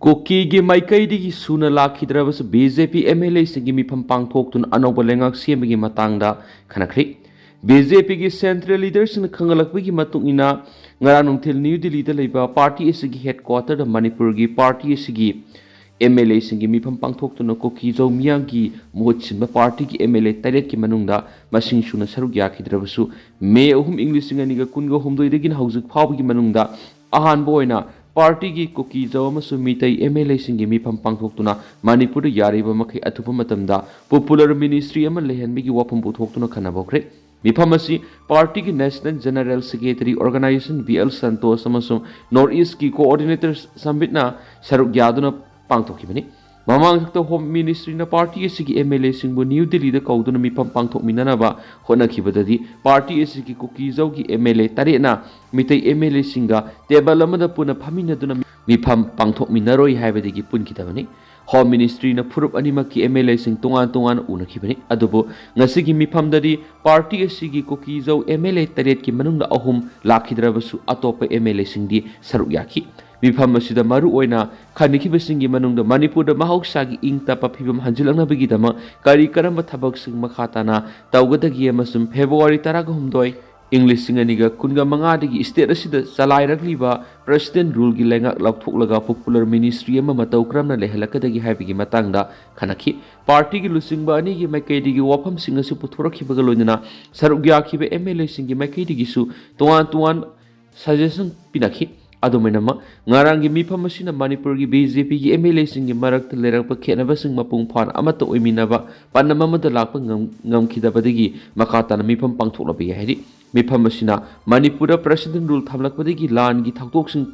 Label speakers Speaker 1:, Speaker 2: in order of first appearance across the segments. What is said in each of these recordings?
Speaker 1: ꯀꯨꯀꯤꯒꯤ ꯃꯥꯏꯀꯩꯗꯒꯤ ꯁꯨꯅ ꯂꯥꯛꯈꯤꯗ꯭ꯔꯕꯁꯨ ꯕꯤ.ꯖꯦ.ꯄꯤ. ꯑꯦꯝ.ꯑꯦꯜ.ꯑꯦꯁꯤꯡꯒꯤ ꯃꯤꯐꯝ ꯄꯥꯡꯊꯣꯛꯇꯨꯅ ꯑꯅꯧꯕ ꯂꯩꯉꯥꯛ ꯁꯦꯝꯕꯒꯤ ꯃꯇꯥꯡꯗ ꯈꯟꯅꯈ꯭ꯔꯦ꯫ ꯕꯤ.ꯖꯦ.ꯄꯤꯒꯤ ꯁꯦꯟꯇ꯭ꯔꯦꯜ ꯂꯤꯗꯔꯁꯤꯡꯅ ꯈꯪꯒꯠꯂꯛꯄꯒꯤ ꯃꯇꯨꯡꯏꯟꯅ ꯉꯔꯥꯡ ꯅꯨꯡꯊꯤꯜ ꯅ꯭ꯌꯨ ꯗꯤꯜꯂꯤꯗ ꯂꯩꯕ ꯄꯥꯔꯇꯤ ꯑꯁꯤꯒꯤ ꯍꯦꯗꯀ꯭ꯋꯥꯇꯔꯗ ꯃꯅꯤꯄꯨꯔꯒꯤ ꯄꯥꯔꯇꯤ ꯑꯁꯤꯒꯤ ꯑꯦꯝ.ꯑꯦꯜ.ꯑꯦꯁꯤꯡꯒꯤ ꯃꯤꯐꯝ ꯄꯥꯡꯊꯣꯛꯇꯨꯅ ꯀꯨꯀꯤ-ꯖꯧ ꯃꯤꯌꯥꯝꯒꯤ ꯃꯍꯨꯠ ꯁꯤꯟꯕ ꯄꯥꯔꯇꯤꯒꯤ ꯑꯦꯝ.ꯑꯦꯜ.ꯑꯦ 8ꯀꯤ ꯃꯅꯨꯡꯗ ꯃꯁꯤꯡ ꯁꯨꯅ ꯁꯔꯨꯛ ꯌꯥꯈꯤꯗ꯭ꯔꯕꯁꯨ ꯃꯦ 3, 2019ꯗꯒꯤꯅ ꯍꯧꯖꯤꯛ ꯐꯥꯎꯕꯒꯤ ꯃꯅꯨꯡꯗ ꯑꯍꯥꯟꯕ ꯑꯣꯏꯅ ꯄꯥꯔꯇꯤꯒꯤ ꯀꯨꯀꯤ-ꯖꯧ ꯑꯃꯁꯨꯡ ꯃꯤꯇꯩ ꯑꯦꯝ.ꯑꯦꯜ.ꯑꯦꯁꯤꯡꯒꯤ ꯃꯤꯐꯝ ꯄꯥꯡꯊꯣꯛꯇꯨꯅ ꯃꯅꯤꯄꯨꯔꯗ ꯌꯥꯔꯤꯕ ꯃꯈꯩ ꯑꯊꯨꯕ ꯃꯇꯝꯗ ꯄꯣꯄꯨꯂꯔ ꯃꯤꯅꯤꯁꯇ꯭ꯔꯤ ꯑꯃ ꯂꯩꯍꯟꯕꯒꯤ ꯋꯥꯐꯝ ꯄꯨꯊꯣꯛꯇꯨꯅ ꯈꯟꯅꯕ ꯍꯧꯈ꯭ꯔꯦ꯫ ꯃꯤꯐꯝ ꯑꯁꯤ ꯄꯥꯔꯇꯤꯒꯤ national general secretary organisation B L. Santosh ꯑꯃꯁꯨꯡ ꯅꯣꯔꯊ ꯏꯁꯠꯀꯤ ꯀꯣꯑꯣꯔꯗꯤꯅꯦꯇꯔ ꯁꯝꯕꯤꯠꯅ ꯁꯔꯨꯛ ꯌꯥꯗꯨꯅ ꯄꯥꯡꯊꯣꯛꯈꯤꯕꯅꯤ꯫ ꯃꯃꯥꯡꯗ ꯍꯣꯝ ꯃꯤꯅꯤꯁꯇ꯭ꯔꯤꯅ ꯄꯥꯔꯇꯤ ꯑꯁꯤꯒꯤ ꯑꯦꯝ.ꯑꯦꯜ.ꯑꯦꯁꯤꯡꯕꯨ ꯅ꯭ꯌꯨ ꯗꯤꯜꯂꯤꯗ ꯀꯧꯗꯨꯅ ꯃꯤꯐꯝ ꯄꯥꯡꯊꯣꯛꯃꯤꯟꯅꯅꯕ ꯍꯣꯠꯅꯈꯤꯕꯗꯗꯤ ꯄꯥꯔꯇꯤ ꯑꯁꯤꯒꯤ ꯀꯨꯀꯤ-ꯖꯧꯒꯤ ꯑꯦꯝ.ꯑꯦꯜ.ꯑꯦ 8ꯅ ꯃꯤꯇꯩ ꯑꯦꯝ.ꯑꯦꯜ.ꯑꯦꯁꯤꯡꯒ ꯇꯦꯕꯜ ꯑꯃꯗ ꯄꯨꯟꯅ ꯐꯝꯃꯤꯟꯅꯗꯨꯅ ꯃꯤꯐꯝ ꯄꯥꯡꯊꯣꯛꯃꯤꯟꯅꯔꯣꯏ ꯍꯥꯏꯕꯗꯒꯤ ꯄꯨꯟꯈꯤꯗꯕꯅꯤ꯫ ꯍꯣꯝ ꯃꯤꯅꯤꯁꯇ꯭ꯔꯤꯅ ꯐꯨꯔꯨꯞ ꯑꯅꯤꯃꯛꯀꯤ ꯑꯦꯝ.ꯑꯦꯜ.ꯑꯦꯁꯤꯡ ꯇꯣꯉꯥꯟ-ꯇꯣꯉꯥꯟꯅ ꯎꯅꯈꯤꯕꯅꯤ꯫ ꯑꯗꯨꯕꯨ ꯉꯁꯤꯒꯤ ꯃꯤꯐꯝꯗꯗꯤ ꯄꯥꯔꯇꯤ ꯑꯁꯤꯒꯤ ꯀꯨꯀꯤ-ꯖꯧ ꯑꯦꯝ.ꯑꯦꯜ.ꯑꯦ 8ꯀꯤ ꯃꯅꯨꯡꯗ 3 ꯂꯥꯛꯈꯤꯗ꯭ꯔꯕꯁꯨ ꯑꯇꯣꯞꯄ ꯑꯦꯝ.ꯑꯦꯜ.ꯑꯦꯁꯤꯡꯗꯤ ꯁꯔꯨꯛ ꯌꯥꯈꯤ꯫ ꯃꯤꯐꯝ ꯑꯁꯤꯗ ꯃꯔꯨꯑꯣꯏꯅ ꯈꯟꯅꯈꯤꯕꯁꯤꯡꯒꯤ ꯃꯅꯨꯡꯗ ꯃꯅꯤꯄꯨꯔꯗ ꯃꯍꯧꯁꯥꯒꯤ ꯏꯪ-ꯇꯞꯄ ꯐꯤꯕꯝ ꯍꯟꯖꯤꯜꯂꯛꯅꯕꯒꯤꯗꯃꯛ ꯀꯔꯝꯕ ꯊꯕꯛꯁꯤꯡ ꯃꯈꯥ ꯇꯥꯅ ꯇꯧꯒꯗꯒꯦ ꯑꯃꯁꯨꯡ ꯐꯦꯕ꯭ꯔꯨꯋꯥꯔꯤ 13, 2015ꯗꯒꯤ ꯁ꯭ꯇꯦꯠ ꯑꯁꯤꯗ ꯆꯂꯥꯏꯔꯛꯂꯤꯕ ꯄ꯭ꯔꯦꯁꯤꯗꯦꯟꯠ ꯔꯨꯜꯒꯤ ꯂꯩꯉꯥꯛ ꯂꯧꯊꯣꯛꯂꯒ ꯄꯣꯄꯨꯂꯔ ꯃꯤꯅꯤꯁꯇ꯭ꯔꯤ ꯑꯃ ꯃꯇꯧ ꯀꯔꯝꯅ ꯂꯩꯍꯜꯂꯛꯀꯗꯒꯦ ꯍꯥꯏꯕꯒꯤ ꯃꯇꯥꯡꯗ ꯈꯟꯅꯈꯤ꯫ ꯄꯥꯔꯇꯤꯒꯤ ꯂꯨꯆꯤꯡꯕ ꯑꯅꯤꯒꯤ ꯃꯥꯏꯀꯩꯗꯒꯤ ꯋꯥꯐꯝꯁꯤꯡ ꯑꯁꯤ ꯄꯨꯊꯣꯔꯛꯈꯤꯕꯒ ꯂꯣꯏꯅꯅ ꯁꯔꯨꯛ ꯌꯥꯈꯤꯕ ꯑꯦꯝ.ꯑꯦꯜ.ꯑꯦꯁꯤꯡꯒꯤ ꯃꯥꯏꯀꯩꯗꯒꯤꯁꯨ ꯇꯣꯉꯥꯟ-ꯇꯣꯉꯥꯟꯕ ꯁꯖꯦꯁꯟ ꯄꯤꯅꯈꯤ꯫ ꯑꯗꯨꯃꯥꯏꯅꯃꯛ ꯉꯔꯥꯡꯒꯤ ꯃꯤꯐꯝ ꯑꯁꯤꯅ ꯃꯅꯤꯄꯨꯔꯒꯤ ꯕꯤ.ꯖꯦ.ꯄꯤꯒꯤ ꯑꯦꯝ.ꯑꯦꯜ.ꯑꯦꯁꯤꯡꯒꯤ ꯃꯔꯛꯇ ꯂꯩꯔꯛꯄ ꯈꯦꯠꯅꯕꯁꯤꯡ ꯃꯄꯨꯡ ꯐꯥꯅ ꯑꯃꯠꯇ ꯑꯣꯏꯃꯤꯟꯅꯕ ꯄꯥꯟꯗꯝ ꯑꯃꯗ ꯂꯥꯛꯄ ꯉꯝꯈꯤꯗꯕꯗꯒꯤ ꯃꯈꯥ ꯇꯥꯅ ꯃꯤꯐꯝ ꯄꯥꯡꯊꯣꯛꯂꯕ ꯌꯥꯏ ꯍꯥꯏꯔꯤ꯫ ꯃꯤꯐꯝ ꯑꯁꯤꯅ ꯃꯅꯤꯄꯨꯔꯗ ꯄ꯭ꯔꯦꯁꯤꯗꯦꯟꯠ ꯔꯨꯜ ꯊꯝꯂꯛꯄꯗꯒꯤ ꯂꯥꯟꯒꯤ ꯊꯧꯗꯣꯛꯁꯤꯡ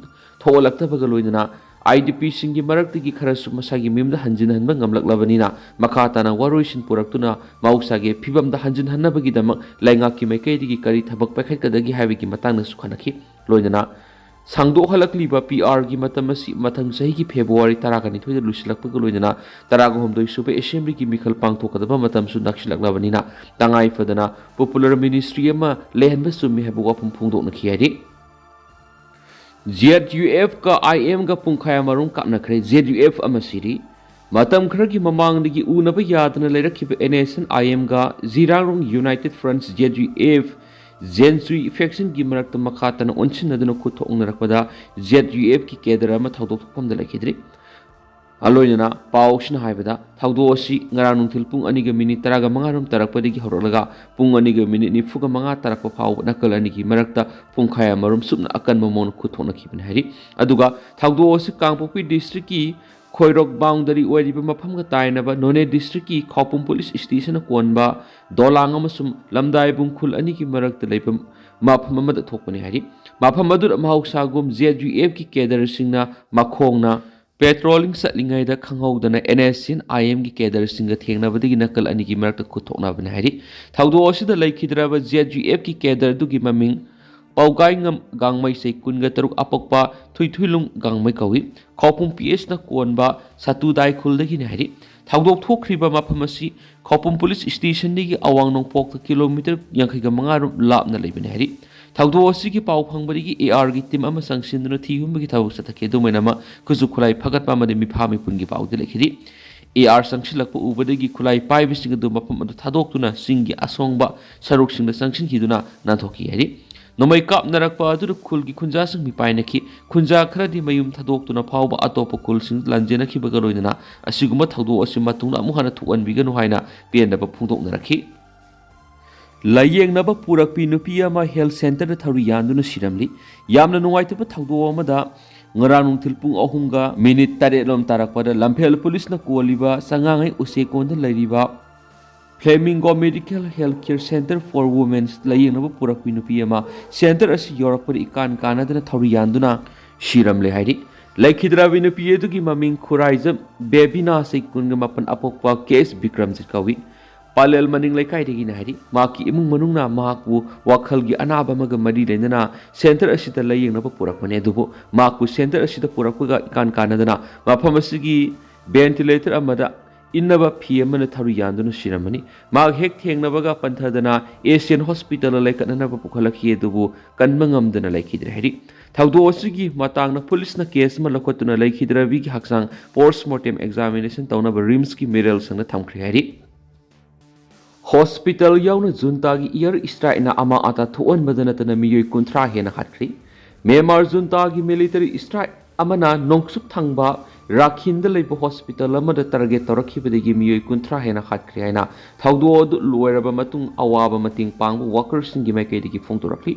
Speaker 1: ꯊꯣꯛꯍꯜꯂꯛꯇꯕꯒ ꯂꯣꯏꯅꯅ ꯑꯥꯏ.ꯗꯤ.ꯄꯤꯁꯤꯡꯒꯤ ꯃꯔꯛꯇꯒꯤ ꯈꯔꯁꯨ ꯃꯁꯥꯒꯤ ꯃꯌꯨꯝꯗ ꯍꯟꯖꯤꯟꯍꯟꯕ ꯉꯝꯂꯛꯂꯕꯅꯤꯅ ꯃꯈꯥ ꯇꯥꯅ ꯋꯥꯔꯣꯏꯁꯤꯟ ꯄꯨꯔꯛꯇꯨꯅ ꯃꯍꯧꯁꯥꯒꯤ ꯐꯤꯕꯝꯗ ꯍꯟꯖꯤꯟꯍꯟꯅꯕꯒꯤꯗꯃꯛ ꯂꯩꯉꯥꯛꯀꯤ ꯃꯥꯏꯀꯩꯗꯒꯤ ꯀꯔꯤ ꯊꯕꯛ ꯄꯥꯏꯈꯠꯀꯗꯒꯦ ꯍꯥꯏꯕꯒꯤ ꯃꯇꯥꯡꯗꯁꯨ ꯈꯟꯅꯈꯤ꯫ ꯂꯣꯏꯅꯅ ꯁꯥꯡꯗꯣꯛꯍꯜꯂꯛꯂꯤꯕ ꯄꯤ.ꯑꯥꯔꯒꯤ ꯃꯇꯝ ꯑꯁꯤ ꯃꯊꯪ ꯆꯍꯤꯒꯤ ꯐꯦꯕ꯭ꯔꯨꯋꯥꯔꯤ 12ꯗ ꯂꯣꯏꯁꯤꯜꯂꯛꯄꯒ ꯂꯣꯏꯅꯅ 13ꯁꯨꯕ ꯑꯦꯁꯦꯝꯕ꯭ꯂꯤꯒꯤ ꯃꯤꯈꯜ ꯄꯥꯡꯊꯣꯛꯀꯗꯕ ꯃꯇꯝꯁꯨ ꯅꯛꯁꯤꯜꯂꯛꯂꯕꯅꯤꯅ ꯇꯉꯥꯏꯐꯗꯅ ꯄꯣꯄꯨꯂꯔ ꯃꯤꯅꯤꯁꯇ꯭ꯔꯤ ꯑꯃ ꯂꯩꯍꯟꯕ ꯆꯨꯝꯃꯤ ꯍꯥꯏꯕ ꯋꯥꯐꯝ ꯐꯣꯡꯗꯣꯛꯅꯈꯤ ꯍꯥꯏꯔꯤ꯫ ꯖꯦꯗ.ꯌꯨ.ꯑꯦꯐ.ꯀ ꯑꯥꯏ.ꯑꯦꯝꯒ ꯄꯨꯡꯈꯥꯏ ꯑꯃꯔꯣꯝ ꯀꯥꯞꯅꯈ꯭ꯔꯦ꯫ ꯖꯦꯗ.ꯌꯨ.ꯑꯦꯐ ꯑꯃ ꯁꯤꯔꯤ꯫ ꯃꯇꯝ ꯈꯔꯒꯤ ꯃꯃꯥꯡꯗꯒꯤ ꯎꯅꯕ ꯌꯥꯗꯅ ꯂꯩꯔꯛꯈꯤꯕ ꯑꯦꯟ.ꯑꯥꯏ.ꯑꯦꯝꯒ ꯖꯤꯔꯥꯡꯔꯣꯡ ꯌꯨꯅꯥꯏꯇꯦꯗ ꯐ꯭ꯔꯟꯠ (ꯖꯦꯗ.ꯌꯨ.ꯑꯦꯐ) ꯖꯦꯟꯆꯨꯏ ꯐꯦꯛꯁꯟꯒꯤ ꯃꯔꯛꯇ ꯃꯈꯥ ꯇꯥꯅ ꯑꯣꯟꯁꯤꯟꯅꯗꯨꯅ ꯈꯨꯠ ꯊꯣꯛꯅꯔꯛꯄꯗ ꯖꯦꯗ.ꯌꯨ.ꯑꯦꯐ.ꯀꯤ ꯀꯦꯗꯔ ꯑꯃ ꯊꯧꯗꯣꯛ ꯊꯣꯛꯐꯝꯗ ꯂꯩꯈꯤꯗ꯭ꯔꯤ꯫ ꯂꯣꯏꯅꯅ ꯄꯥꯎꯁꯤꯅ ꯍꯥꯏꯕꯗ ꯊꯧꯗꯣꯛ ꯑꯁꯤ ꯉꯔꯥꯡ ꯅꯨꯡꯊꯤꯜ ꯄꯨꯡ 2:15 ꯇꯥꯔꯛꯄꯗꯒꯤ ꯍꯧꯔꯛꯂꯒ ꯄꯨꯡ 2:45 ꯇꯥꯔꯛꯄ ꯐꯥꯎꯕ ꯅꯥꯀꯜ ꯑꯅꯤꯒꯤ ꯃꯔꯛꯇ ꯄꯨꯡꯈꯥꯏ ꯑꯃꯔꯣꯝ ꯁꯨꯞꯅ ꯑꯀꯟꯕ ꯃꯑꯣꯡꯗ ꯈꯨꯠ ꯊꯣꯛꯅꯈꯤꯕꯅꯤ ꯍꯥꯏꯔꯤ꯫ ꯑꯗꯨꯒ ꯊꯧꯗꯣꯛ ꯑꯁꯤ ꯀꯥꯡꯄꯣꯛꯄꯤ ꯗꯤꯁꯇ꯭ꯔꯤꯛꯀꯤ ꯈꯣꯏꯔꯣꯛ ꯕꯥꯎꯟꯗꯔꯤ ꯑꯣꯏꯔꯤꯕ ꯃꯐꯝꯒ ꯇꯥꯏꯅꯕ ꯅꯣꯅꯦ ꯗꯤꯁꯇ꯭ꯔꯤꯛꯀꯤ ꯈꯧꯄꯨꯝ ꯄꯨꯂꯤꯁ ꯁ꯭ꯇꯦꯁꯟꯅ ꯀꯣꯟꯕ ꯗꯣꯂꯥꯡ ꯑꯃꯁꯨꯡ ꯂꯝꯗꯥꯏꯕꯨꯡ ꯈꯨꯜ ꯑꯅꯤꯒꯤ ꯃꯔꯛꯇ ꯂꯩꯕ ꯃꯐꯝ ꯑꯃꯗ ꯊꯣꯛꯄꯅꯤ ꯍꯥꯏꯔꯤ꯫ ꯃꯐꯝ ꯑꯗꯨꯗ ꯃꯍꯧꯁꯥꯒꯨꯝ ꯖꯦꯗ.ꯌꯨ.ꯑꯦꯐ.ꯀꯤ ꯀꯦꯗꯔꯁꯤꯡꯅ ꯃꯈꯣꯡꯅ ꯄꯦꯇ꯭ꯔꯣꯂꯤꯡ ꯆꯠꯂꯤꯉꯩꯗ ꯈꯪꯍꯧꯗꯅ ꯑꯥꯏ.ꯑꯦꯝꯒꯤ ꯀꯦꯗꯔꯁꯤꯡꯒ ꯊꯦꯡꯅꯕꯗꯒꯤ ꯅꯥꯀꯜ ꯑꯅꯤꯒꯤ ꯃꯔꯛꯇ ꯈꯨꯠ ꯊꯣꯛꯅꯕꯅꯤ ꯍꯥꯏꯔꯤ꯫ ꯊꯧꯗꯣꯛ ꯑꯁꯤꯗ ꯂꯩꯈꯤꯗ꯭ꯔꯕ ꯖꯦꯗ.ꯌꯨ.ꯑꯦꯐ.ꯀꯤ ꯀꯦꯗꯔꯗꯨꯒꯤ ꯃꯃꯤꯡ ꯄꯧꯒꯥꯏꯉꯝ ꯒꯥꯡꯃꯩ ꯆꯩ 13 ꯑꯄꯣꯛꯄ ꯊꯨꯏꯊꯨꯏꯂꯨꯡ ꯒꯥꯡꯃꯩ ꯀꯧꯏ꯫ ꯈꯧꯄꯨꯝ ꯄꯤ.ꯑꯦꯁꯅ ꯀꯣꯟꯕ ꯁꯇꯨꯗꯥꯏ ꯈꯨꯜꯗꯒꯤꯅꯤ ꯍꯥꯏꯔꯤ꯫ ꯊꯧꯗꯣꯛ ꯊꯣꯛꯈ꯭ꯔꯤꯕ ꯃꯐꯝ ꯑꯁꯤ ꯈꯧꯄꯨꯝ ꯄꯨꯂꯤꯁ ꯁ꯭ꯇꯦꯁꯟꯗꯒꯤ ꯑꯋꯥꯡ ꯅꯣꯡꯄꯣꯛꯇ ꯀꯤꯂꯣꯃꯤꯇꯔ 85 ꯂꯥꯞꯅ ꯂꯩꯕꯅꯤ ꯍꯥꯏꯔꯤ꯫ ꯊꯧꯗꯣꯛ ꯑꯁꯤꯒꯤ ꯄꯥꯎ ꯐꯪꯕꯗꯒꯤ ꯑꯦ.ꯑꯥꯔꯒꯤ ꯇꯤꯝ ꯑꯃ ꯆꯪꯁꯤꯟꯗꯨꯅ ꯊꯤꯍꯨꯝꯕꯒꯤ ꯊꯕꯛ ꯆꯠꯊꯈꯤ꯫ ꯑꯗꯨꯃꯥꯏꯅꯃꯛ ꯈꯨꯠꯁꯨ ꯈꯨꯠꯂꯥꯏ ꯐꯒꯠꯄ ꯑꯃꯗꯤ ꯃꯤꯐꯥ ꯃꯤꯄꯨꯟꯒꯤ ꯄꯥꯎꯗꯤ ꯂꯩꯈꯤꯗꯦ꯫ ꯑꯦ.ꯑꯥꯔ ꯆꯪꯁꯤꯜꯂꯛꯄ ꯎꯕꯗꯒꯤ ꯈꯨꯠꯂꯥꯏ ꯄꯥꯏꯕꯁꯤꯡ ꯑꯗꯨ ꯃꯐꯝ ꯑꯗꯨ ꯊꯥꯗꯣꯛꯇꯨꯅ ꯆꯤꯡꯒꯤ ꯑꯁꯣꯡꯕ ꯁꯔꯨꯛꯁꯤꯡꯗ ꯆꯪꯁꯤꯟꯈꯤꯗꯨꯅ ꯅꯥꯟꯊꯣꯛꯈꯤ ꯍꯥꯏꯔꯤ꯫ ꯅꯣꯡꯃꯩ ꯀꯥꯞꯅꯔꯛꯄ ꯑꯗꯨꯗ ꯈꯨꯜꯒꯤ ꯈꯨꯟꯖꯥꯁꯤꯡ ꯃꯤꯄꯥꯏꯅꯈꯤ꯫ ꯈꯨꯟꯖꯥ ꯈꯔꯗꯤ ꯃꯌꯨꯝ ꯊꯥꯗꯣꯛꯇꯨꯅ ꯐꯥꯎꯕ ꯑꯇꯣꯞꯄ ꯈꯨꯜꯁꯤꯡꯗ ꯂꯥꯟꯖꯦꯟꯅꯈꯤꯕꯒ ꯂꯣꯏꯅꯅ ꯑꯁꯤꯒꯨꯝꯕ ꯊꯧꯗꯣꯛ ꯑꯁꯤ ꯃꯇꯨꯡꯗ ꯑꯃꯨꯛ ꯍꯟꯅ ꯊꯣꯛꯍꯟꯕꯤꯒꯅꯨ ꯍꯥꯏꯅ ꯄꯦꯟꯗꯕ ꯐꯣꯡꯗꯣꯛꯅꯔꯛꯈꯤ꯫ ꯂꯥꯌꯦꯡꯅꯕ ꯄꯨꯔꯛꯄꯤ ꯅꯨꯄꯤ ꯑꯃ ꯍꯦꯜꯊ ꯁꯦꯟꯇꯔꯗ ꯊꯧꯔꯤ ꯌꯥꯟꯗꯨꯅ ꯁꯤꯔꯝꯂꯤ꯫ ꯌꯥꯝꯅ ꯅꯨꯡꯉꯥꯏꯇꯕ ꯊꯧꯗꯣꯛ ꯑꯃꯗ ꯉꯔꯥꯡ ꯅꯨꯡꯊꯤꯜ ꯄꯨꯡ 3:07 ꯇꯥꯔꯛꯄꯗ ꯂꯝꯐꯦꯜ ꯄꯨꯂꯤꯁꯅ ꯀꯣꯜꯂꯤꯕ ꯆꯉꯥꯡꯉꯩ ꯎꯆꯦꯛꯀꯣꯟꯗ ꯂꯩꯔꯤꯕ Flamingo medical health care centre for women's ꯂꯥꯌꯦꯡꯅꯕ ꯄꯨꯔꯛꯄꯤ ꯅꯨꯄꯤ ꯑꯃ ꯁꯦꯟꯇꯔ ꯑꯁꯤ ꯌꯧꯔꯛꯄꯗ ꯏꯀꯥꯟ ꯀꯥꯟꯅꯗꯅ ꯊꯧꯔꯤ ꯌꯥꯟꯗꯨꯅ ꯁꯤꯔꯝꯂꯦ ꯍꯥꯏꯔꯤ꯫ ꯂꯩꯈꯤꯗ꯭ꯔꯕꯤ ꯅꯨꯄꯤ ꯑꯗꯨꯒꯤ ꯃꯃꯤꯡ ꯈꯨꯔꯥꯏꯖꯝ ꯕꯦꯕꯤꯅꯥ ꯆꯍꯤ 18 ꯑꯄꯣꯛꯄ ꯀꯦ.ꯑꯦꯁ. ꯕꯤꯀ꯭ꯔꯝꯖꯤꯠ ꯀꯧꯏ꯫ ꯄꯥꯂꯦꯜ ꯃꯅꯤꯡ ꯂꯩꯀꯥꯏꯗꯒꯤꯅꯤ ꯍꯥꯏꯔꯤ꯫ ꯃꯍꯥꯛꯀꯤ ꯏꯃꯨꯡ ꯃꯅꯨꯡꯅ ꯃꯍꯥꯛꯄꯨ ꯋꯥꯈꯜꯒꯤ ꯑꯅꯥꯕ ꯑꯃꯒ ꯃꯔꯤ ꯂꯩꯅꯅ ꯁꯦꯟꯇꯔ ꯑꯁꯤꯗ ꯂꯥꯌꯦꯡꯅꯕ ꯄꯨꯔꯛꯄꯅꯤ꯫ ꯑꯗꯨꯕꯨ ꯃꯍꯥꯛꯄꯨ ꯁꯦꯟꯇꯔ ꯑꯁꯤꯗ ꯄꯨꯔꯛꯄꯒ ꯏꯀꯥꯟ ꯀꯥꯟꯅꯗꯅ ꯃꯐꯝ ꯑꯁꯤꯒꯤ ꯚꯦꯟꯇꯤꯂꯦꯇꯔ ꯑꯃꯗ इन्नबा फी अमना थरु यान्दुना सिरमनी माग हेक थेंगनबगा पंथदना एशियन हॉस्पिटल लेकननबा पुखलखि दुबु कनमंगमदना लेखिद्रे हेरि थौदो असुगी मतांगना पुलिसना केस मा लखोतुना लेखिद्रबी की हक्सांग पोस्टमार्टम एग्जामिनेशन तौनबा रिम्स की मेडल संग थमख्रि हेरि हॉस्पिटल याउना जुनतागी ईयर स्ट्राइकना अमा आता थोअनबदनतना मियोय कुंथ्रा हेना हाटख्रि म्यांमार जुनतागी मिलिटरी स्ट्राइक अमना नोंगसुक थंगबा राखिंद लेब हॉस्पिटल अमदा टारगेट तौरखिबदगी मियोय कुंथ्रा हेना हाटख्रि हाइना थौदो अदु लोयरबा मतुंग अवाबा मतिंग पांग वर्कर्ससिंगी माइकैदगी फोंदोरखि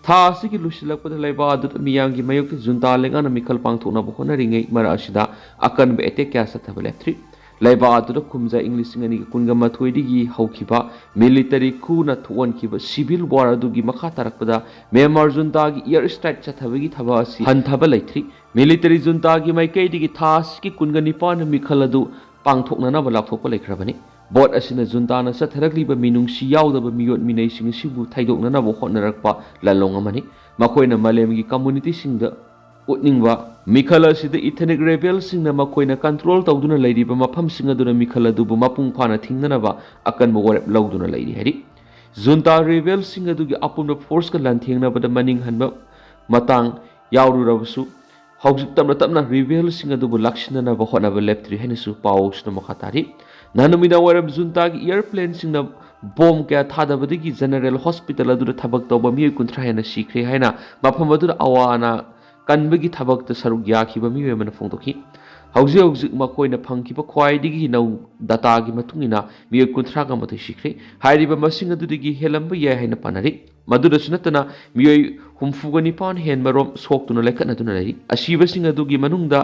Speaker 1: था असिगी लुसिलकपदा लेबा अदु मियांगी मयोक्ति जुनता लेगाना मिखल पांगथोनबा होनरिङै मरा असिदा अकनबा एटेक क्या सथबा लेथ्रि लेबा अदुदा खुमजा इंग्लिश अनि कुनगा मथोइदगी हौखिबा मिलिटरी खुना थोनखिबा सिविल वार अदुगी मखा तारकपदा म्यांमार जुनतागी एयर स्ट्राइक चथबगी थबा असि हंथबा लेथ्रि मिलिटरी जुनतागी माइकैदगी थासकी कुनगा निपान मिखल अदु पांगथोकननबा लाथोकपा लेख्रबनि बोट असिना जुनताना सथरकलिबा मिनुंगसि यावदबा मियोट मिनैसिंग सिबु थाइदोकननबा होटनरकपा ललोंग अमनि मखोइना मलेमगी कम्युनिटी सिंगदा उतनिंगबा मिखल असिदा इथनिक रेबेल सिंगना मखोइना कंट्रोल तौदुना लैरिबा मफम सिंग अदुना मिखल अदुबु मपुंग फाना थिंगनबा अकनबा वरेप लौदुना लैरि हेरि जुनता रेबेल सिंग अदुगी अपुन फोर्स का लांथेंगनबदा मनिंग हनबा मतांग यावरुरबसु हौजिक तमना तमना रेबेल सिंग अदुबु लक्षिननबा होनबा लेप्त्रि हेनसु पाउसना मखातारि नानुमिदा वरम जुनतागी एयरप्लेन सिंगना बॉम्ब क्या थादबदगी जनरल हॉस्पिटल अदुदा थबक तौबा मियोय कुंथ्रा हेना सिख्रे हाइना मफम अदुदा अवाना कनबगी थबक सरुक याखिबा मियोय मन फोंदोखि हौजे हौजिक मखोइना फंखिबा ख्वाइदगी नौ डाटागी मतुंगिना मियोय कुंथ्रा गा मथै सिख्रे हाइरिबा मसिंग अदुदगी हेलंबा याय हाइना पनारि मदुदसु नतना मियोय हुमफुगा निपान हेनमरोम सोक्तुना लेखनदुना लैरि असिबसिंग अदुगी मनुंगदा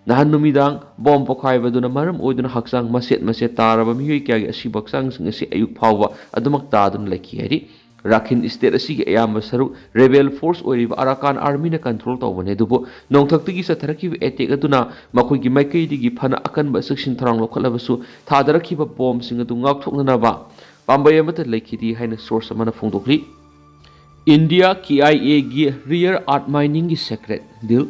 Speaker 1: नहान नुमिदांग बॉम्ब पोखाइबदुना मरम ओइदुना हक्सांग मसेट मसेट तारबा मियोय क्यागी असिब हक्सांग सिंग असि अयुक फावबा अदुमक तादुना लेखि हेरि राखिन स्टेट असिगी अयाम सरुक रेबेल फोर्स ओइरिबा अराकान आर्मी ना कंट्रोल तौबने दुबो नोंथक्तगी सथरखिबा एटेक अदुना मखोइगी माइकैदिगी फना अकनबा सक्सिन थरांग लोखलबसु थादरखिबा बॉम्ब सिंग अदु ngakthoknanaba पाम्बय अमत लेखिदि हाइना सोर्स अमना फोंदोखलि इंडिया KIA गी रियर आर्ट माइनिंग गी सेक्रेट डील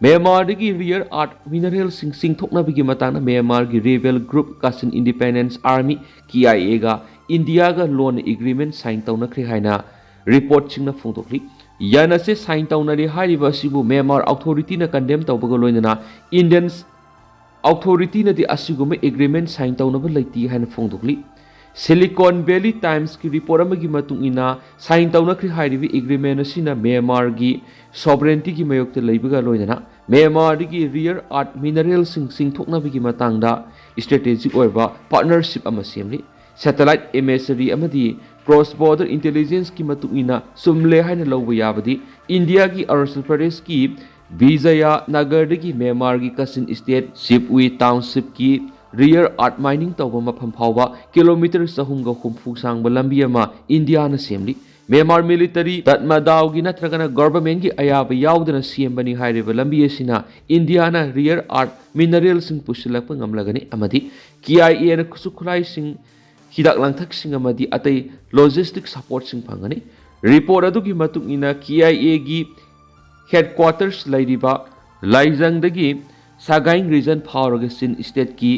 Speaker 1: म्यांमार की रियर आर्ट मिनरल सिंथोकनबगी मताना म्यांमार की rebel group Kachin Independence Army KIA गा इंडिया गा लोन एग्रीमेंट साइन तौनख्रे हाइना रिपोर्ट सिंगना फोंदोखलि यानसे साइन तौनरि हारिबा सिबु म्यांमार अथॉरिटी ना कंडेम तौबगा लोइना इंडियन अथॉरिटी नदि असिगुम एग्रीमेंट साइन तौनब लैति हाइना फोंदोखलि सिलिकॉन वैली टाइम्स की रिपोर्ट अमगी मतुंगिना साइन तौनख्रे हारिबि एग्रीमेंट असिना म्यांमार की सॉवरेंटी की मयोक्ते लैबगा लोइना म्यांमार की रियर आर्ट मिनरल सिंथोकनबगी मतांगदा स्ट्रेटेजिक ओइबा पार्टनरशिप अमा सेमलि सैटेलाइट इमेजरी अमदी क्रॉस बॉर्डर इंटेलिजेंस की मतुंगिना सुमले हाइना लौबा याबदी इंडिया की अरुणाचल प्रदेश की विजया नगर की म्यांमार की कसिन स्टेट सिपवी टाउनशिप की रियर आर्ट माइनिंग तौबा मफम फावबा किलोमीटर 350 सांगबा लंबी अमा इंडिया ना सेमली म्यांमार मिलिटरी तत्मदावगी नत्रगना गवर्नमेंट की अयाबा यावदना सेमबनी हाइरिबा लंबी असिना इंडिया ना रियर आर्ट मिनरल सिंग पुसिलकपा ngamlagani amadi KIA ना खुसुखुलाई सिंग हिदाक लांथक सिंग अमदी अतै लॉजिस्टिक सपोर्ट सिंग फंगनी रिपोर्ट अदुगी मतुंगिना KIA गी हेडक्वार्टर्स लैरिबा लाइजंगदगी सागाइंग रीजन फावरगसिन स्टेट की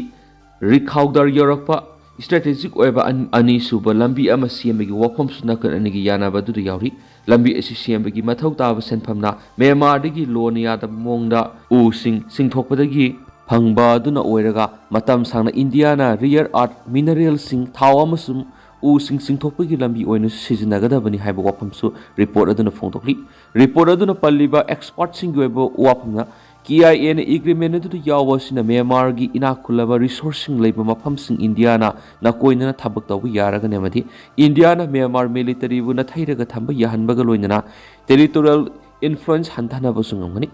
Speaker 1: रिखाउदर योरपा स्ट्रेटेजिक ओइबा अनि सुबा लंबी अमा सेमबगी वफम सुनकन अनिगी यानाबा दुदु यावरी लंबी असि सेमबगी मथौ ताबा सेनफमना म्यांमारदगी लोन यादा मोंगदा उ सिंथोकपदगी फंगबा दुना ओइरगा मतम सांगना इंडियाना रियर आर्ट मिनरल सिंग थाव अमसुम उ सिंथोकपगी लंबी ओइनु सिजनगदबनी हाइबा वफमसु रिपोर्ट अदुना फोंदोकलि रिपोर्ट अदुना पल्लिबा एक्सपर्ट सिंग ओइबा वफमना KIA ने एग्रीमेंट अदुदा यावसिना म्यांमार की इनाखुलबा रिसोर्सिंग लेबा मफमसिंग इंडियाना नाकोइना थबक तौबा यारगने मदि इंडियाना म्यांमार मिलिटरी बु नथैरगा थंबा याहनबगा लोइना टेरिटोरियल इन्फ्लुएंस हंथानबसु ngamgani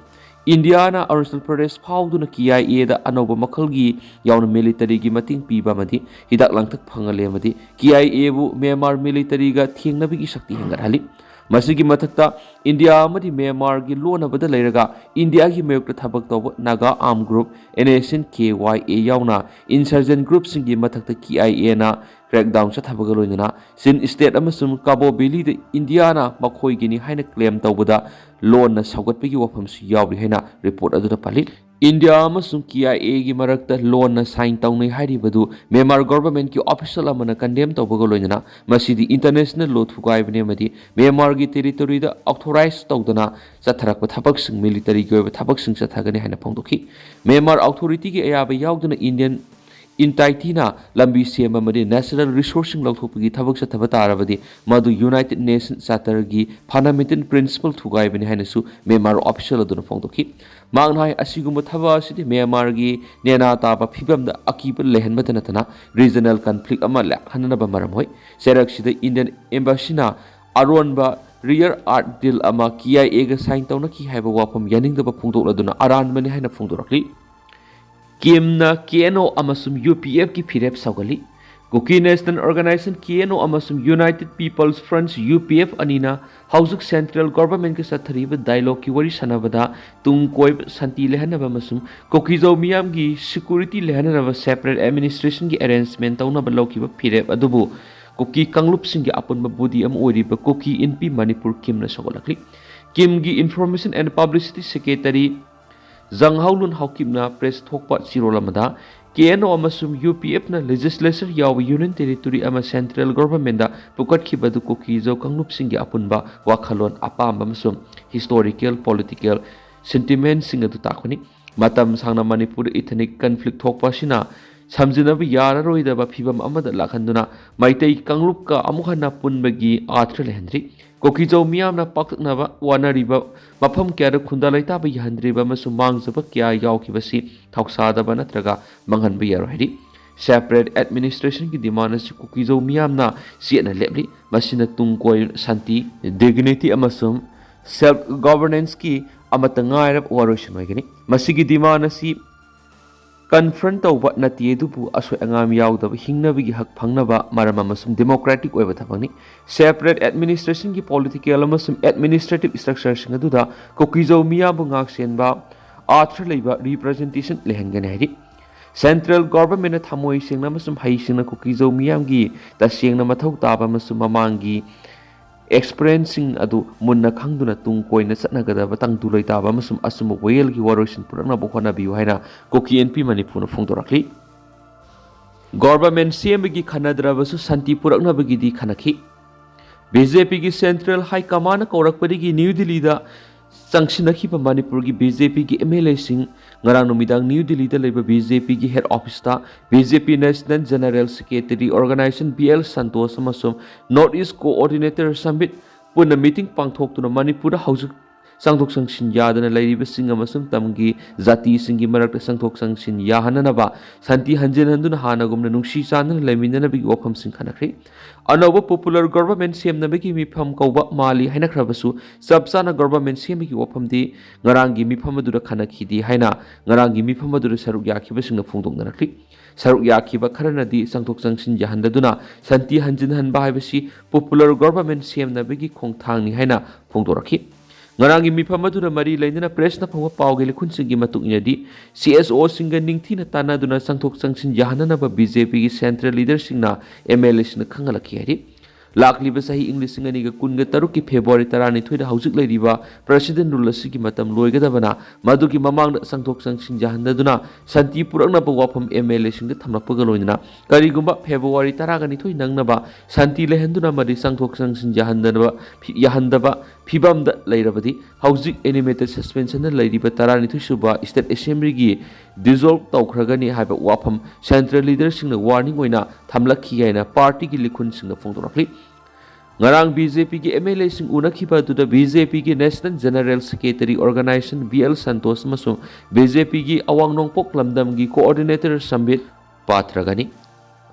Speaker 1: इंडियाना अरुणाचल प्रदेश फाउदुना KIA दा अनोबा मखलगी यावना मिलिटरी की मतिंग पीबा मदि हिदाक लांथक फंगले मदि KIA बु म्यांमार मिलिटरी गा थिंगनबगी शक्ति हेंगरहली मसिगी मथक्ता इंडिया अमदी म्यांमार की लोनबदा लैरगा इंडिया की मयोक्ता थबक तौबा Naga arm group NASN KYA यावना इंसर्जेंट ग्रुप सिंगी मथक्ता KIA ना क्रैकडाउन चथबगा लोइना सिन स्टेट अमसुम काबो बेली दे इंडिया ना मखोइगिनी हाइना क्लेम तौबदा लोन ना सौगतपगी वफमसु यावरि हाइना रिपोर्ट अदुदा पलि इंडिया अमसुंग KIA की मरक्ता लोन साइन तौने हाइरिबदु म्यांमार गवर्नमेंट की ऑफिशियल अमना कंडेम तौबगो लोइना मसीदी इंटरनेशनल लो थुगाइबने मदी म्यांमार की टेरिटोरी दा ऑथोराइज तौदना चथरक थबकसिंग मिलिटरी की थबकसिंग चथगने हाइना फोंदोखी म्यांमार अथॉरिटी की अयाबा याउदना इंडियन इंटाइटीना लंबी सेम नेशनल रिसोर्सिंग लौथोपगी थबक चथब तारबदी मधु यूनाइटेड नेशन चार्टर की फंडामेंटल प्रिंसिपल थुगाइबने हाइनसु म्यांमार ऑफिशियल अदुना फोंदोखी मांगनाय असिगुम थबा असिदि म्यांमार की नेना ताबा फिबम अकीब लेहनबत नतना रीजनल कन्फ्लिक्ट अमा लेखननब मरम होय सेरक्सिद इंडियन एम्बेसीना अरोनबा रियर आर्ट डील अमा KIA गा साइन तौनकी हाइबा वाफम यानिंगदब फोंदोलदुना अरानबने हाइना फोंदोरकली किमना KNO अमसुम UPF की फिरेप सौगली कुकी नेशनल ऑर्गेनाइजेशन KNO अमसुम यूनाइटेड पीपल्स फ्रंट्स UPF अनीना हाउसिंग सेंट्रल गवर्नमेंट के सथरीब डायलॉग की वरी सनबदा तुंग कोइब शांति लेहनब अमसुम कुकीजो मियाम की सिक्योरिटी लेहनब सेपरेट एडमिनिस्ट्रेशन की अरेंजमेंट तौनब लौकिब फिरेप अदुबु कुकी कंगलुप सिंह की अपुनब बुदी अम ओरिब कुकी NP मणिपुर किमना सौगलकली किम की information and publicity secretary Janghaolun हाउकिमना प्रेस थोकपा सिरोलमदा KNO अमसुम UPF ना लेजिस्लेचर याव यूनियन टेरिटोरी अमा सेंट्रल गवर्नमेंट दा पुकटखिबदु कुकीजो कंगलुप सिंह अपुनबा वाखलोन अपाम अमसुम हिस्टोरिकल पॉलिटिकल सेंटिमेंट सिंह अदु ताखुनी मतम सांगना मणिपुर इथनिक कन्फ्लिक्ट थोकपासिना समझनब याररोइदब फिबम अमद लाखनदुना मैतै कंगलुप का अमुखना पुनबगी आथ्र लेहंद्री कोकीजौ मियामना पाक्तनब वानरिब मफम क्यार खुंदा लैताब यहंद्रिब अमसुम मांगजब क्या यावखिबसी थौसादब नत्रगा मंगहनब यारोहैरी सेपरेट एडमिनिस्ट्रेशन की डिमांड से कुकीजौ मियामना सियना लेबली मसिना तुंगकोय शांति डिग्निटी अमसुम सेल्फ गवर्नेंस की अमतंगायरब वारोशन होगनी मसिगी डिमांड असी कन्फ्रंट तौब नतीदुबु असोय अंगाम याउदब हिंगनबगी हक फंगनबा मरम अमसुम डेमोक्रेटिक ओइब थबंगनी सेपरेट एडमिनिस्ट्रेशन की पॉलिटिकल अमसुम एडमिनिस्ट्रेटिव स्ट्रक्चर सिंग अदुदा कोकीजौ मियाबु ngak senba आथ्र लेबा रिप्रेजेंटेशन लेहंगने हाइदि सेंट्रल गवर्नमेंट थमोय सिंगना अमसुम हाई सिंगना कोकीजौ मियामगी तसेंगना मथौ ताबा अमसुम ममांगी एक्सपीरियंसिंग अदु मुन्ना खंगदुना तुंग कोइना चटनगदब तंगदु लैताबा अमसुम असुम वेल की वारोशन पुरकनब होनाबियु हाइना कोकी NP मणिपुर फोंदोरकली गवर्नमेंट सेमगी खनद्रबसु शांति पुरकनबगिदी खनखी BJP की सेंट्रल हाई कमान कौरकपदिगी न्यू दिल्ली दा संगसिनखिब मणिपुर की BJP की MLA Singh ngarang numidang New Delhi da leba BJP की हेड ऑफिस ता BJP national general secretary organisation BL Santosh अमसुम नॉर्थ ईस्ट कोऑर्डिनेटर समिट पुन मीटिंग पांगथोक्तुना मणिपुर हाउसिंग संगथोक संगसिन यादना लैरिब सिंह अमसुम तमगी जाति सिंगी मरक संगथोक संगसिन याहननबा शांति हंजनहंदुना हानगुमना नुंसी चानना लैमिननबगी वफम सिंह खनखरि अनौब पॉपुलर गवर्नमेंट सेमनबगी मिफम कौबा माली हाइनख्रबसु सबसाना government सेमगी वफमदी ngaranggi mifam adura khanakhidi haina ngaranggi mifam adura saruk yakiba singna phongdoknarakli saruk yakiba kharanadi sangthok sangsin jahandaduna santi hanjin hanba haibasi popular government semnabagi khongthangni haina phongdorakhi ngaranggi mifam adura mari lainana press na phongwa pawgele khunsingi matuk inadi CSO singa ningthina tanaduna sangthok sangsin jahananaba BJP gi central leader singna MLA singna khangalakhi hari लाखलीब सही English कुनग तरुक की February 12 हौजिक लेरिबा president rule की मतम लोइगदबना मदुगी ममांग संगथोक संगसिन जाहनदुना शांति पुरकनब वाफम MLA सिंग थमलपग लोइना करिगुंबा February 12 नंगनबा शांति लेहंदुना मदि संगथोक संगसिन याहनदबा फिबम द लेरबदी हौजिक एनिमेटेड सस्पेंशन लेरिबा 12 सुबा स्टेट असेंबली की डिसॉल्व तौखरगनी हाइबा वाफम सेंट्रल लीडर सिंग वार्निंग ओइना थमलखी हाइना पार्टी की लिखुन सिंग फोंदोरखली ngarang BJP की MLA सिंग उनखिबा दुदा BJP की national general secretary organisation BL Santosh मसु BJP की अवांग नोंगपोक लमदम की कोऑर्डिनेटर संबित पात्रगनी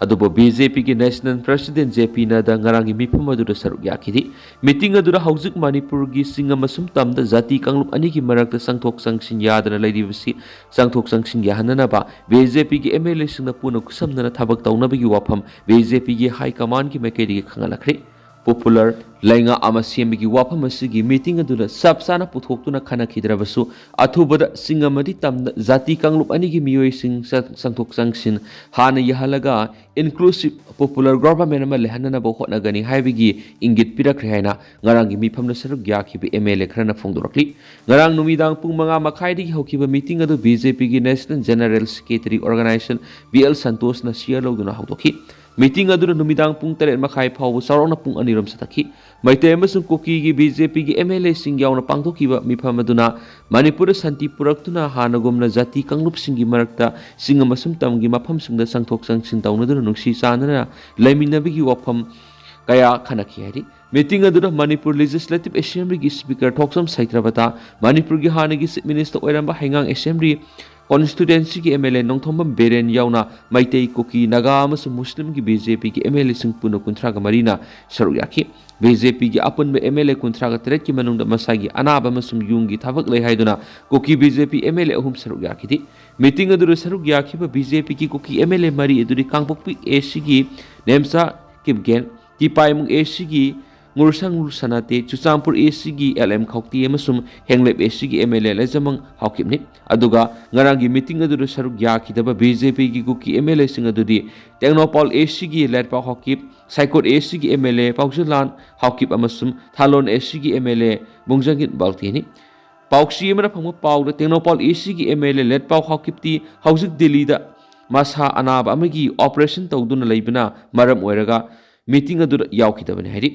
Speaker 1: अदुबो BJP की national president JP Nadda ngarang मिफम अदुदा सरुक याखिदि मीटिंग अदुदा हौजिक मणिपुर की सिंग अमसुम तमदा जाति कांगलुप अनि की मरकता संगथोक संगसिन यादना लैरिबसी संगथोक संगसिन याहननबा BJP की MLA सिंग पुन खुसमना थबक तौनबगी वाफम BJP की हाई कमान की मेकेरी खंगलखरि popular lainga ama sembigi wafam asigi meeting aduna sabsana puthokuna khana khidrabasu athubada singamadi tamda jati kanglup anigi miyoi sing sangthok sangsin hana yahalaga inclusive popular government ama lehanana bo hotnagani haibigi ingit pirakre haina ngarangi mifamna saruk yakhibi MLA khrana phongdorakli ngarang numidang pung manga makhaidi hokiba meeting adu BJP gi National General Secretary Organization BL Santos na share loduna hawdokhi meeting aduna numidang pung 3 makhai phawbu sarona pung aniram satakhi maite amasung koki gi BJP gi MLA sing yauna pangthokiba mifam aduna Manipur santi puraktuna hanagomna jati kanglup singi marakta singamasum tamgi mafam singda sangthok sangsin tawnaduna nungsi sanana laiminabigi wafam kaya khanaki hari meeting aduna Manipur Legislative Assembly gi Speaker Thoksam Saitrabata Manipur gi hanagi Chief Minister oiramba Haingang Assembly constituency ki MLA nongthombam beren yauna maitei koki naga amasung muslim ki BJP ki MLA sing puno kunthra ga marina saruk yakhi BJP ki apun be MLA kunthra ga tret ki manung da masagi anaba amasung yung gi thabak lei haiduna koki BJP MLA ahum saruk yakhi di meeting aduru saruk yakhi ba BJP ki koki MLA mari eduri kangpokpi AC gi nemsa kibgen ki paimung AC gi ngursang sanate Chuchampur AC gi LM khokti amasum henglep AC gi MLA lejamang hawkipni aduga ngarangi meeting aduru saruk yakhidaba BJP gi kuki MLA sing adudi Technopol AC gi lerpa hawkip Saikot AC gi MLA Paujulan hawkip amasum Thalon AC gi MLA bungjangit baltini Pauksi amana phangma pawda Technopol AC gi MLA lerpa hawkipti haujuk Delhi da masa anaba amagi operation tawduna leibina maram oiraga meeting adura yawkhidabani hari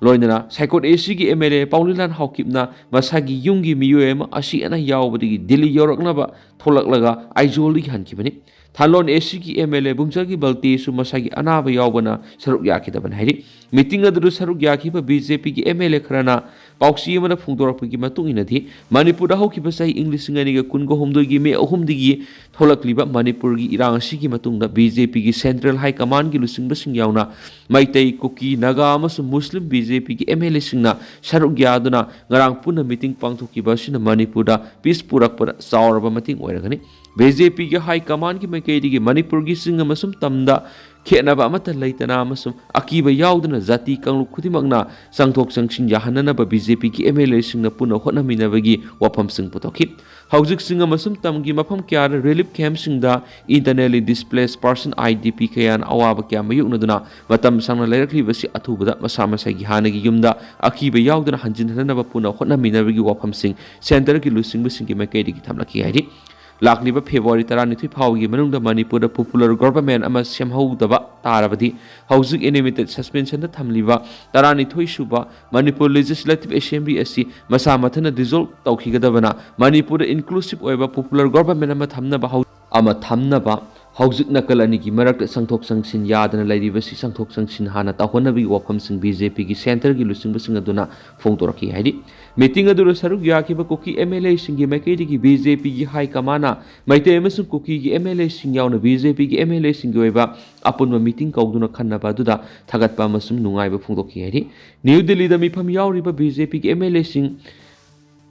Speaker 1: loinana Saikot AC gi MLA Paulilan hawkipna masagi yungi miyoema asi ana yawbadigi Delhi yoraknaba tholaklaga aizoli hankibani Thalon AC gi MLA bungjagi balti su masagi anaba yawbana saruk yakhidaban hairi meeting aduru saruk yakhiba BJP gi MLA kharana pauksi amana phungdorakpagi matung inadi Manipur da hawkiba sai English ngani ga kungo homdoi gi me ahum digi tholakliba Manipur gi irang asi gi matungda BJP gi Central High Command gi lusingba sing yawna maitei koki naga amasu Muslim BJP gi MLA singna saruk yaduna ngarang puna meeting pangthokiba sina Manipur da peace purakpa chauraba mating oiragani BJP gi High Command gi maikei gi Manipur gi singa masum tamda khenaba amata leitana amasum akiba yauduna jati kanglu khudimagna sangthok sangsin yahanana BJP ki MLA singna puna hotnaminabagi wafam sing putokhi haujik singa masum tamgi mafam kyar relief camp singda internally displaced person IDP kayan awaba kya mayuknaduna matam sangna leirakli basi athubada masa masagi hanagi yumda akiba yauduna hanjinhanaba puna hotnaminabagi wafam sing center ki lusing basing ki maikei gi thamlaki hairi Lakliba February 12 phawgi manungda Manipur da popular government ama semhaudaba tarabadi haujik unlimited suspension da thamliba 12 suba Manipur Legislative Assembly asi masa mathana dissolve tawkhigadabana Manipur inclusive oiba popular government ama thamnaba haujik nakal ani gi marak sangthok sangsin yadana lairiba si sangthok sangsin hana tahonnabi wafam sing BJP gi center gi lusing basing aduna phongtoraki haidi meeting aduru saruk yakiba koki MLA sing gi maikei gi BJP gi high command maite amasung koki gi MLA sing yauna BJP gi MLA sing gi oiba apunma meeting kauduna khannaba duda thagatpa amasung nungaiba phongtoki haidi New Delhi da mifam yauriba BJP gi MLA sing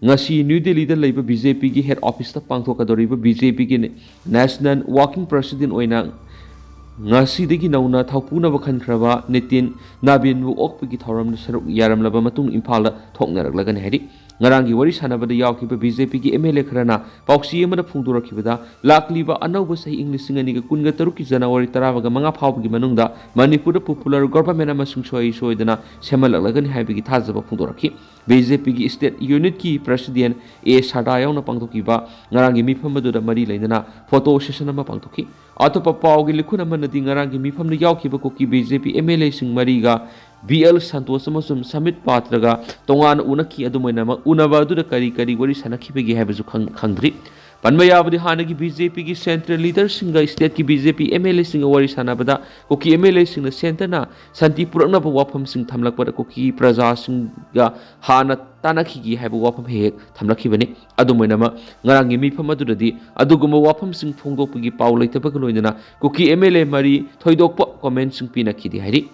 Speaker 1: ngasi New Delhi da leiba BJP gi head office ta pangthokadoriba BJP gi national working president oina ngasi degi nauna thapuna bakhan khraba Nitin Nabin bu okpagi thoram saruk yaramlaba matung Imphal da thoknaraklagani hari ngarangi wari sanabada yawkiba BJP gi MLA kharana pauksi amana phungdorakibada lakliba anauba sahi English ngani ga kunga taruk ki January 10 ga manga phawbagi manungda Manipur popular government ama sungsoi soidana semalaklagani haibagi thajaba phungdorakhi BJP gi state unit ki president A Sadayau na pangthokiba ngarangi mifam da mari leidana photo session ama pangthoki atopa pawgi likhuna manadi ngarangi mifam na yawkiba koki BJP MLA sing mari ga BL Santos amasum Samit Patraga tongan unaki adumaina unaba adu kari kari wari sanakhibegi habeju khangdri Panmayabadi hanagi BJP ki central leader singa state ki BJP MLA singa wari sanabada koki MLA singa center na santi purakna ba wafam sing thamlakpada koki praja singa hana tanakhi gi haibu wafam hek thamlakhi bani adumaina ma ngarangi mifam adudadi aduguma wafam sing phongdokpagi paw leitaba loinana koki MLA mari thoidokpa comment sing pinakhi di hari